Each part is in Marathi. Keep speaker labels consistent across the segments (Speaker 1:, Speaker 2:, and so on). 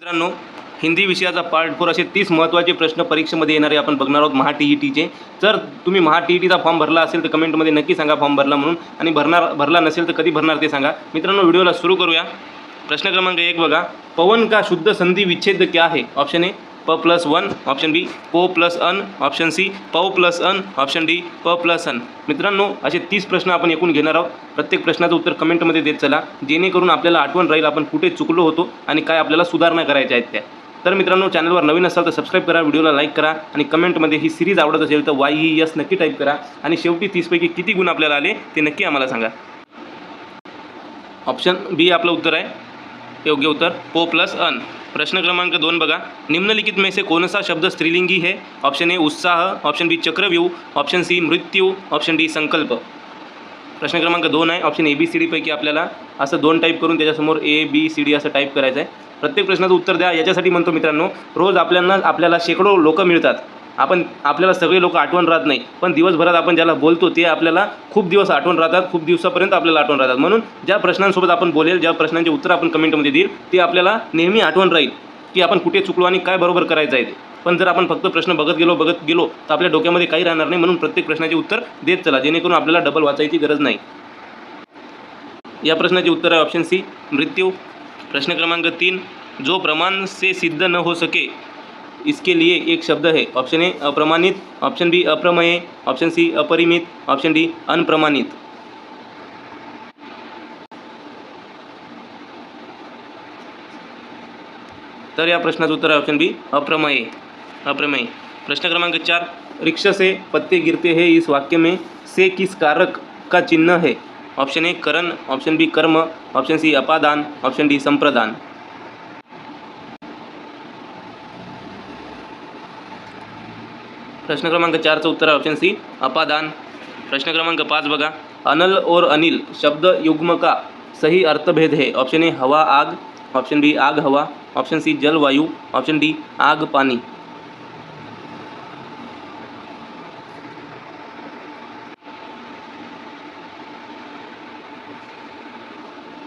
Speaker 1: मित्रांनो, हिंदी विषयाचा पार्ट 4 असे 30 महत्त्वाचे प्रश्न परीक्षेमध्ये येणारे आपण बघणार आहोत महा TETचे. जर तुम्ही महा TETचा फॉर्म भरला असेल तर कमेंटमध्ये नक्की सांगा फॉर्म भरला म्हणून, आणि भरला नसेल तर कधी भरणार ते सांगा. मित्रांनो, व्हिडिओला सुरू करूया. प्रश्न क्रमांक 1 बघा. पवन का शुद्ध संधी विच्छेद क्या है? ऑप्शन ए प+1, ऑप्शन बी पो+अन, ऑप्शन सी पौ+अन, ऑप्शन डी प+अन. मित्रांनो, असे 30 प्रश्न आपण एकूण घेणार आहोत. प्रत्येक प्रश्नाचं उत्तर कमेंटमध्ये देत चला, जेणेकरून आपल्याला आठवण राहील आपण कुठे चुकलो होतो आणि काय आपल्याला सुधारणा करायच्या आहेत त्या. तर मित्रांनो, चॅनलवर नवीन असाल तर सबस्क्राईब करा, व्हिडिओला लाईक करा आणि कमेंटमध्ये ही सिरीज आवडत असेल तर YES नक्की टाईप करा. आणि शेवटी 30 पैकी किती गुण आपल्याला आले ते नक्की आम्हाला सांगा. ऑप्शन बी आपलं उत्तर आहे, योग्य उत्तर पो+अन. प्रश्न क्रमांक 2 बघा. निम्नलिखित में से कौन सा शब्द स्त्रीलिंगी है? ऑप्शन ए उत्साह, ऑप्शन बी चक्रव्यूह, ऑप्शन सी मृत्यू, ऑप्शन डी संकल्प. प्रश्न क्रमांक 2 आहे. ऑप्शन ABCD पैकी आपल्याला असं 2 टाईप करून त्याच्यासमोर ABCD असं टाईप करायचं आहे. प्रत्येक प्रश्नाचं उत्तर द्या. याच्यासाठी म्हणतो मित्रांनो, रोज आपल्याला शेकडो लोक मिळतात. आपल्याला सगळे लोक आठवण राहत नाही, पण दिवसभरात आपण ज्याला बोलतो ते आपल्याला खूप दिवस आठवण राहतात, खूप दिवसापर्यंत आपल्याला आठवण राहतात. म्हणून ज्या प्रश्नांसोबत आपण बोलेल, ज्या प्रश्नांचे उत्तर आपण कमेंटमध्ये देईल ते आपल्याला नेहमी आठवण राहील की आपण कुठे चुकलो आणि काय बरोबर करायचं आहे ते. पण जर आपण फक्त प्रश्न बघत गेलो तर आपल्या डोक्यामध्ये काही राहणार नाही. म्हणून प्रत्येक प्रश्नाचे उत्तर देत चला, जेणेकरून आपल्याला डबल वाचायची गरज नाही. या प्रश्नाचे उत्तर आहे ऑप्शन सी मृत्यू. प्रश्न क्रमांक 3. जो प्रमाण से सिद्ध न हो सके इसके लिए एक शब्द है. ऑप्शन ए अप्रमाणित, ऑप्शन बी अप्रमेय, ऑप्शन सी अपरिमित, ऑप्शन डी अनप्रमाणित. तर या प्रश्नाचं उत्तर आहे ऑप्शन बी अप्रमेय. प्रश्न क्रमांक 4. रिक्शा से पत्ते गिरते हैं इस वाक्य में से किस कारक का चिन्ह है? ऑप्शन ए करण, ऑप्शन बी कर्म, ऑप्शन सी अपादान, ऑप्शन डी संप्रदान. प्रश्न क्रमांक 4चं उत्तर आहे ऑप्शन सी अपादान. प्रश्न क्रमांक 5 बघा. अनल और अनिल शब्द युग्म का सही अर्थभेद है. ऑप्शन ए हवा आग, ऑप्शन बी आग हवा, ऑप्शन सी जल वायु, ऑप्शन डी आग पानी.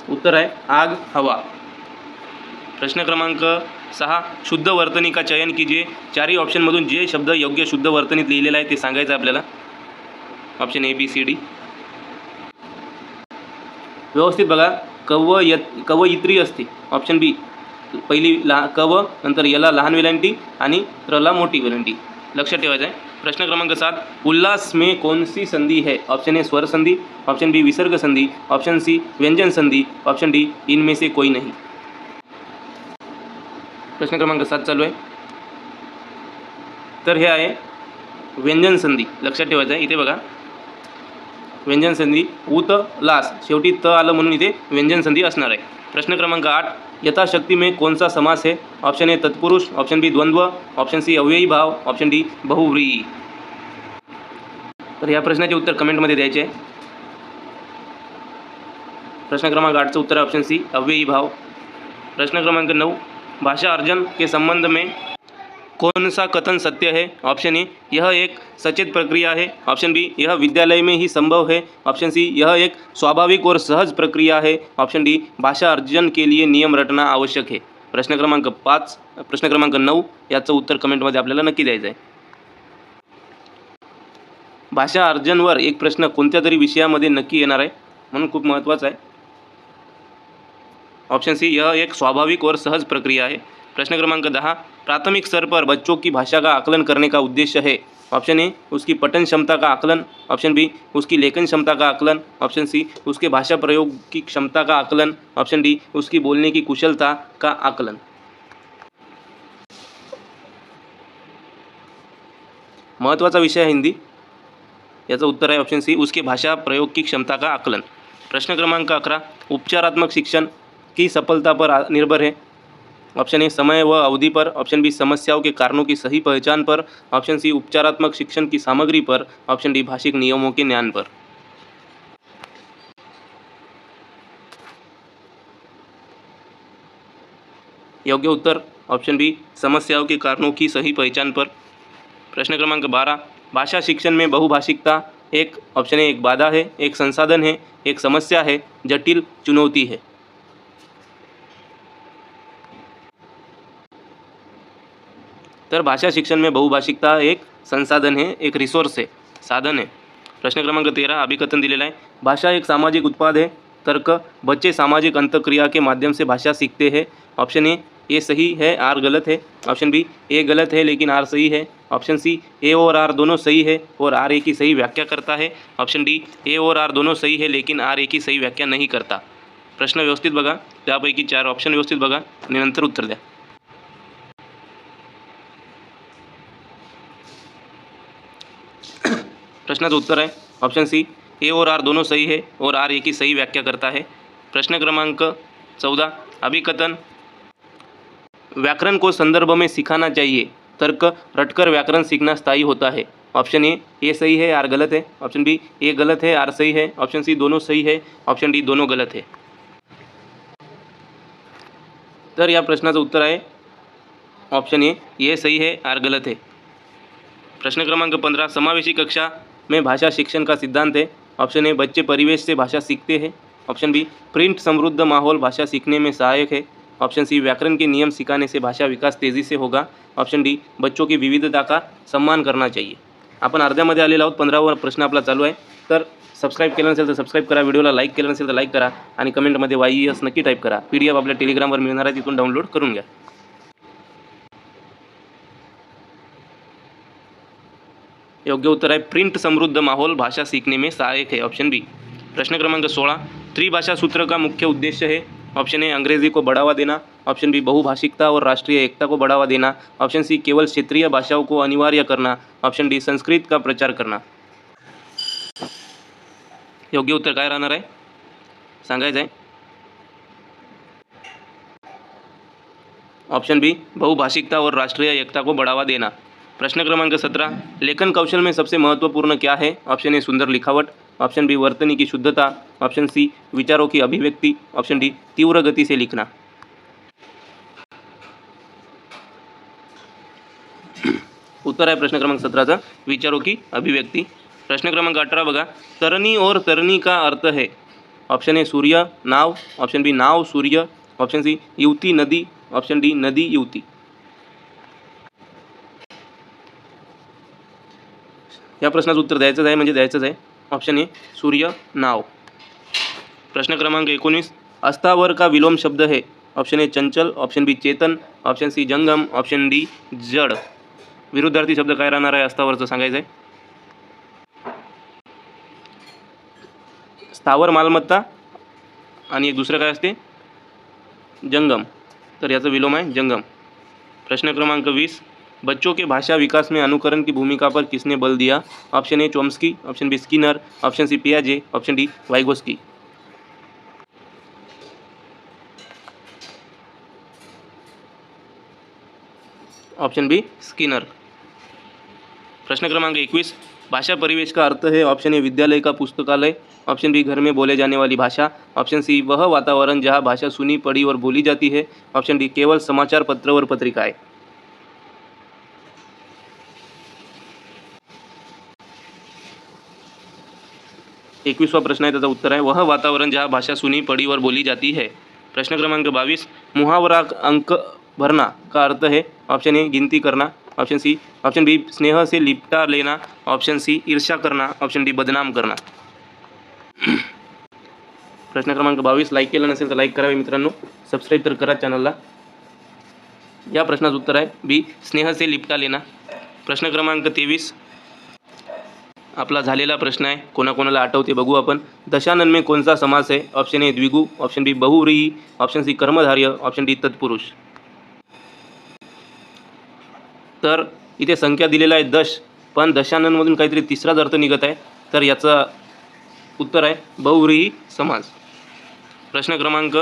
Speaker 1: उत्तर आहे आग हवा. प्रश्न क्रमांक 6. शुद्ध वर्तनी का चयन कीजिए. चारही ऑप्शनमधून जे शब्द योग्य शुद्ध वर्तनीत लिहिलेला आहे ते सांगायचं आपल्याला. Option ABCD. व्यवस्थित बघा. कवयित्री असते. ऑप्शन बी पहिली कव, नंतर याला लहान वेलांटी आणि रला मोठी वेलांटी. लक्षात ठेवायचं आहे. प्रश्न क्रमांक 7. उल्लास में कौन सी संधि है? ऑप्शन ए स्वर संधि, ऑप्शन बी विसर्ग संधि, ऑप्शन सी व्यंजन संधि, ऑप्शन डी इनमें से कोई नहीं. प्रश्न क्रमांक 7 चालू आहे. तर हे आहे व्यंजन संधी. लक्षात ठेवायचं आहे. इथे बघा व्यंजन संधी उत लास, शेवटी त आलं म्हणून इथे व्यंजन संधी असणार आहे. प्रश्न क्रमांक 8. यथाशक्ति में कौन सा समास है? ऑप्शन ए तत्पुरुष, ऑप्शन बी द्वंद्व, ऑप्शन सी अव्ययी भाव, ऑप्शन डी बहुव्रीही. तर या प्रश्नाचे उत्तर कमेंटमध्ये द्यायचे आहे. प्रश्न क्रमांक 8चं उत्तर आहे ऑप्शन सी अव्ययी भाव. प्रश्न क्रमांक 9. भाषा अर्जन के संबंध में कौन सा कथन सत्य है? ऑप्शन ए यह एक सचेत प्रक्रिया है, ऑप्शन बी यह विद्यालय में ही संभव है, ऑप्शन सी यह एक स्वाभाविक और सहज प्रक्रिया है, ऑप्शन डी भाषा अर्जन के लिए नियम रटना आवश्यक है. प्रश्न क्रमांक 9 याचं उत्तर कमेंटमध्ये आपल्याला नक्की द्यायचं आहे. भाषा अर्जनवर एक प्रश्न कोणत्या तरी विषयामध्ये नक्की येणार आहे, म्हणून खूप महत्त्वाचं आहे. ऑप्शन सी यह एक स्वाभाविक और सहज प्रक्रिया है. प्रश्न क्रमांक 10. प्राथमिक स्तर पर बच्चों की भाषा का आकलन करने का उद्देश्य है. ऑप्शन ए उसकी पठन क्षमता का आकलन, ऑप्शन बी उसकी लेखन क्षमता का आकलन, ऑप्शन सी उसके भाषा प्रयोग की क्षमता का आकलन, ऑप्शन डी उसकी बोलने की कुशलता का आकलन. महत्त्वाचा विषय आहे हिंदी. याचं उत्तर आहे ऑप्शन सी उसके भाषा प्रयोग की क्षमता का आकलन. प्रश्न क्रमांक 11. उपचारात्मक शिक्षण की सफलता पर निर्भर है. ऑप्शन ए समय व अवधि पर, ऑप्शन बी समस्याओं के कारणों की सही पहचान पर, ऑप्शन सी उपचारात्मक शिक्षण की सामग्री पर, ऑप्शन डी भाषिक नियमों के ज्ञान पर. योग्य उत्तर ऑप्शन बी समस्याओं के कारणों की सही पहचान पर. प्रश्न क्रमांक 12. भाषा शिक्षण में बहुभाषिकता एक, ऑप्शन ए एक बाधा है, एक संसाधन है, एक समस्या है, जटिल चुनौती है. तर भाषा शिक्षण में बहुभाषिकता एक संसाधन है, एक रिसोर्स है, साधन है। प्रश्न क्रमांक 13 अभिकथन दिलेला आहे, भाषा एक सामाजिक उत्पाद है। तर्क, बच्चे सामाजिक अंतक्रिया के माध्यम से भाषा सीखते हैं। ऑप्शन ए सही है, आर गलत है। ऑप्शन बी ए गलत है लेकिन आर सही है। ऑप्शन सी ए और आर दोनों सही है और आर ए की सही व्याख्या करता है। ऑप्शन डी ए और आर दोनों सही है लेकिन आर ए की सही व्याख्या नहीं करता। प्रश्न व्यवस्थित बघा, त्यापैकी 4 ऑप्शन व्यवस्थित बघा आणि नंतर उत्तर द्या। प्रश्नाचं उत्तर आहे ऑप्शन सी, ए और आर दोनों सही है और आर ए की सही व्याख्या करता है। प्रश्न क्रमांक 14 अभिकथन, व्याकरण को संदर्भ में सिखाना चाहिए। तर्क, रटकर व्याकरण सीखना स्थायी होता है। ऑप्शन ए सही है, आर गलत है। ऑप्शन बी ए गलत है, आर सही है। ऑप्शन सी दोनों सही है। ऑप्शन डी दोनों गलत है। तर या प्रश्नाचं उत्तर आहे ऑप्शन ए सही है, आर गलत है। प्रश्न क्रमांक 15 समावेशी कक्षा में भाषा शिक्षण का सिद्धांत है। ऑप्शन ए बच्चे परिवेश से भाषा सीखते हैं। ऑप्शन बी प्रिंट समृद्ध माहौल भाषा सीखने में सहायक है। ऑप्शन सी व्याकरण के नियम सिखाने से भाषा विकास तेज़ी से होगा। ऑप्शन डी बच्चों की विविधता का सम्मान करना चाहिए। आपण अर्ध्यामध्ये आलेलो आहोत, 15वा प्रश्न आपला चालू आहे। तर सबस्क्राईब केलं नसेल तर सबस्क्राईब करा, व्हिडिओला लाईक केलं नसेल तर लाईक करा आणि कमेंटमध्ये YES नक्की टाईप करा। PDF आपल्या टेलिग्रामवर मिळणार आहे, तिथून डाउनलोड करून घ्या। योग्य उत्तर आहे प्रिंट समृद्ध माहौल भाषा सीखने में सहायक है, ऑप्शन बी। प्रश्न क्रमांक 16 त्रिभाषा सूत्र का मुख्य उद्देश्य है। ऑप्शन ए अंग्रेजी को बढ़ावा देना। ऑप्शन बी बहुभाषिकता और राष्ट्रीय एकता को बढ़ावा देना। ऑप्शन सी केवल क्षेत्रीय भाषाओं को अनिवार्य करना। ऑप्शन डी संस्कृत का प्रचार करना। योग्य उत्तर काय राहणार आहे सांगायचं आहे। ऑप्शन बी बहुभाषिकता और राष्ट्रीय एकता को बढ़ावा देना। प्रश्न क्रमांक 17 लेखन कौशल में सबसे महत्वपूर्ण क्या है। ऑप्शन ए सुंदर लिखावट। ऑप्शन बी वर्तनी की शुद्धता। ऑप्शन सी विचारों की अभिव्यक्ति। ऑप्शन डी तीव्र गति से लिखना। उत्तर आहे प्रश्न क्रमांक 17 विचारों की अभिव्यक्ति। प्रश्न क्रमांक 18 बघा, तरणी और तरणी का अर्थ है। ऑप्शन ए सूर्य नाव। ऑप्शन बी नाव सूर्य। ऑप्शन सी युवती नदी। ऑप्शन डी नदी युवती। या प्रश्नाचं उत्तर द्यायचंच आहे, म्हणजे द्यायचंच आहे। ऑप्शन ए सूर्य नाव। प्रश्न क्रमांक 19 अस्थावर का विलोम शब्द है। ऑप्शन ए चंचल। ऑप्शन बी चेतन। ऑप्शन सी जंगम। ऑप्शन डी जड। विरुद्धार्थी शब्द काय राहणार आहे अस्थावरचं सांगायचं आहे। स्थावर मालमत्ता आणि एक दुसरं काय असते जंगम, तर याचं विलोम आहे जंगम। प्रश्न क्रमांक 20 बच्चों के भाषा विकास में अनुकरण की भूमिका पर किसने बल दिया। Option A Chomsky. Option B Skinner. Option C पियाजे। Option D Vygotsky. Option B Skinner. प्रश्न क्रमांक 21 भाषा परिवेश का अर्थ है। ऑप्शन ए विद्यालय का पुस्तकालय। ऑप्शन बी घर में बोले जाने वाली भाषा। ऑप्शन सी वह वातावरण जहाँ भाषा सुनी पढ़ी और बोली जाती है। ऑप्शन डी केवल समाचार पत्र और पत्रिकाएं। 21वां प्रश्न आहे, त्याचा उत्तर आहे वह वातावरण जहाँ भाषा सुनी पढ़ी और बोली जाती है। प्रश्न क्रमांक 22 मुहावरा अंक भरना का अर्थ है। ऑप्शन ए गिनती करना। ऑप्शन सी ऑप्शन बी स्नेह से लिपटा लेना। ऑप्शन सी ईर्ष्या करना। ऑप्शन डी बदनाम करना। प्रश्न क्रमांक 22 लाईक केलं नसेल तर लाईक करावे मित्रांनो, सबस्क्राईब तर करा चॅनलला। या प्रश्नाचं उत्तर आहे बी स्नेह से लिपटा लेना। प्रश्न क्रमांक 23 आपला झालेला प्रश्न आहे, कोणाकोणाला आठवते बघू आपण। दशानन में कौन सा समास है। ऑप्शन ए द्विगु। ऑप्शन बी बहुव्रीही। ऑप्शन सी कर्मधार्य। ऑप्शन डी तत्पुरुष। तर इथे संख्या दिलेला आहे 10, पण दशाननमधून काहीतरी तिसराच अर्थ निघत आहे, तर याचं उत्तर आहे बहुव्रीही समास। प्रश्न क्रमांक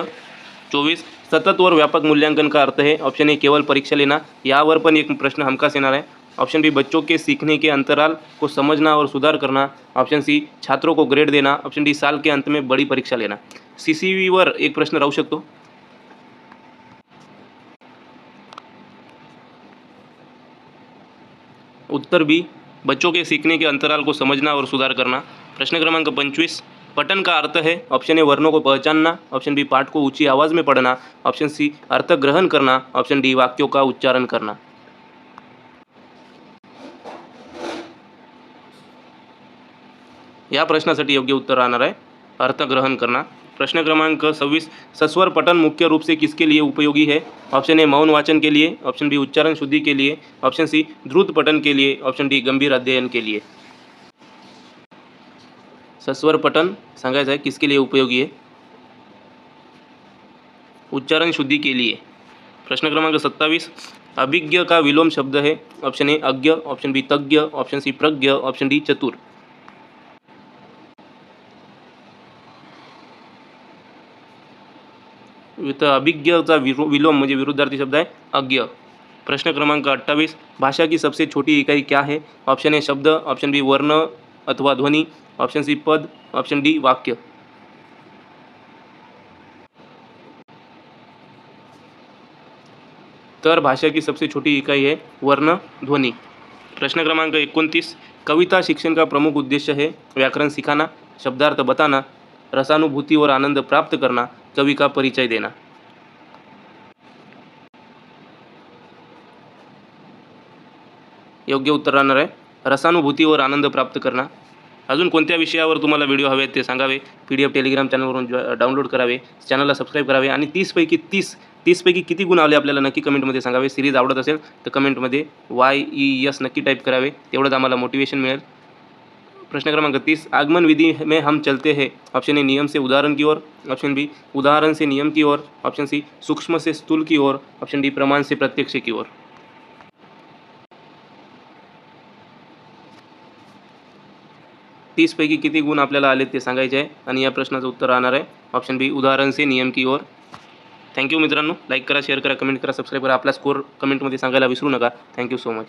Speaker 1: 24 सतत और व्यापक मूल्यांकन का अर्थ है। ऑप्शन ए केवल परीक्षा लेना। यावर पण एक प्रश्न हमखास येणार आहे। ऑप्शन बी बच्चों के सीखने के अंतराल को समझना और सुधार करना। ऑप्शन सी छात्रों को ग्रेड देना। ऑप्शन डी साल के अंत में बड़ी परीक्षा लेना। CCV वर एक प्रश्न राहू शकतो। उत्तर बी बच्चों के सीखने के अंतराल को समझना और सुधार करना। प्रश्न क्रमांक 25 पठन का अर्थ है। ऑप्शन ए वर्णों को पहचानना। ऑप्शन बी पाठ को ऊंची आवाज़ में पढ़ना। ऑप्शन सी अर्थ ग्रहण करना। ऑप्शन डी वाक्यों का उच्चारण करना। या प्रश्नासाठी योग्य उत्तर राहणार आहे अर्थग्रहण करना। प्रश्न क्रमांक 26, सस्वर पठन मुख्य रूप से किसके लिए उपयोगी है? ऑप्शन ए मौन वाचन के लिए, ऑप्शन बी उच्चारण शुद्धि के लिए, ऑप्शन सी द्रुत पठन के लिए, ऑप्शन डी गंभीर अध्ययन के लिए। सस्वर पठन सांगायचं आहे किसके लिए उपयोगी है? उच्चारण शुद्धि के लिए। प्रश्न क्रमांक 27, अभिज्ञ का विलोम शब्द है? ऑप्शन ए अज्ञ, ऑप्शन बी तज्ञ, ऑप्शन सी प्रज्ञ, ऑप्शन डी चतुर। इथं अभिज्ञचा विलोम म्हणजे विरुद्धार्थी शब्द आहे अज्ञ। प्रश्न क्रमांक 28, भाषा की सबसे छोटी इकाई क्या है? ऑप्शन ए शब्द, ऑप्शन बी वर्ण अथवा ध्वनि, ऑप्शन सी पद, ऑप्शन डी वाक्य। तर भाषा की सबसे छोटी इकाई है वर्ण ध्वनि। प्रश्न क्रमांक 29, कविता शिक्षण का प्रमुख उद्देश्य है? व्याकरण सिखाना, शब्दार्थ बताना, रसानुभूति और आनंद प्राप्त करना, कवि का परिचय देना। योग्य उत्तर राहणार आहे रसानुभूति और आनंद प्राप्त करना। अजून कोणत्या विषयावर तुम्हाला व्हिडिओ हवे ते सांगावे, PDF टेलिग्राम चॅनलवरून डाउनलोड करावे, चॅनलला सबस्क्राईब करावे आणि 30 पैकी किती गुण आले आपल्याला नक्की कमेंटमध्ये सांगावे। सिरीज आवडत असेल तर कमेंटमध्ये YES नक्की टाईप करावे, तेवढंच आम्हाला मोटिवेशन मिळेल। प्रश्न क्रमांक 30, आगमन विधि में हम चलते हैं। ऑप्शन ए नियम से उदाहरण की ओर, ऑप्शन बी उदाहरण से नियम की ओर, ऑप्शन सी सूक्ष्म से स्थूल की ओर, ऑप्शन डी प्रमाण से प्रत्यक्ष की ओर। 30 पैकी किती गुण आपल्याला आले ते सांगायचे आहे आणि या प्रश्नाचं उत्तर राहणार आहे ऑप्शन बी उदाहरण से नियम की ओर। थँक्यू मित्रांनो, लाईक करा, शेअर करा, कमेंट करा, सबस्क्राईब करा। आपला स्कोर कमेंटमध्ये सांगायला विसरू नका। Thank you so much.